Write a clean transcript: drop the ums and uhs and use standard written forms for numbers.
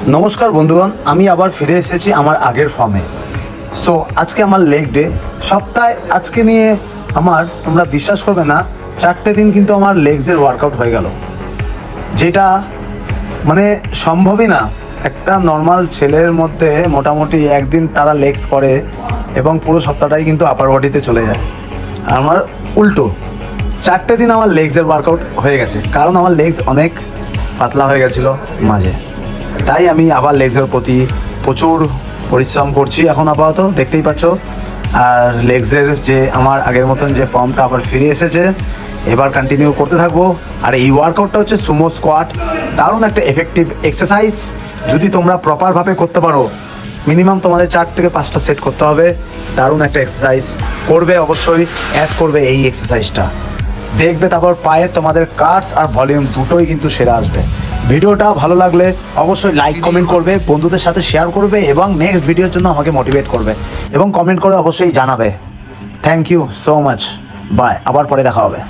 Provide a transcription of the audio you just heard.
নমস্কার বন্ধুগণ, আমি আবার ফিরে এসেছি আমার আগের ফর্মে। সো আজকে আমার লেগ ডে। সপ্তাহে আজকে নিয়ে আমার, তোমরা বিশ্বাস করবে না, 4টে দিন কিন্তু আমার লেগসের ওয়ার্কআউট হয়ে গেল, যেটা মানে সম্ভবই না। একটা নর্মাল ছেলের মধ্যে মোটামুটি একদিন তারা লেগস করে এবং পুরো সপ্তাহটাই কিন্তু আপার বডিতে চলে যায়। আর আমার উল্টো, 4টে দিন আমার লেগসের ওয়ার্কআউট হয়ে গেছে, কারণ আমার লেগস অনেক পাতলা হয়ে গেছিলো মাঝে। তাই আমি আবার লেগসের প্রতি প্রচুর পরিশ্রম করছি এখন আপাতত, দেখতেই পাচ্ছ। আর লেগসের যে আমার আগের মতন যে ফর্মটা আবার ফিরে এসেছে, এবার কন্টিনিউ করতে থাকবো। আর এই ওয়ার্কআউটটা হচ্ছে সুমো স্কোয়াট, দারুণ একটা এফেক্টিভ এক্সারসাইজ। যদি তোমরা প্রপারভাবে করতে পারো, মিনিমাম তোমাদের 4 থেকে 5টা সেট করতে হবে। দারুণ একটা এক্সারসাইজ করবে, অবশ্যই অ্যাড করবে এই এক্সারসাইজটা, দেখবে তারপর পায়ে তোমাদের কাটস আর ভলিউম দুটোই কিন্তু সেরে আসবে। ভিডিওটা ভালো লাগলে অবশ্যই লাইক কমেন্ট করবে, বন্ধুদের সাথে শেয়ার করবে এবং নেক্সট ভিডিওর জন্য আমাকে মোটিভেট করবে এবং কমেন্ট করে অবশ্যই জানাবে। Thank you so much, bye, আবার পরে দেখা হবে।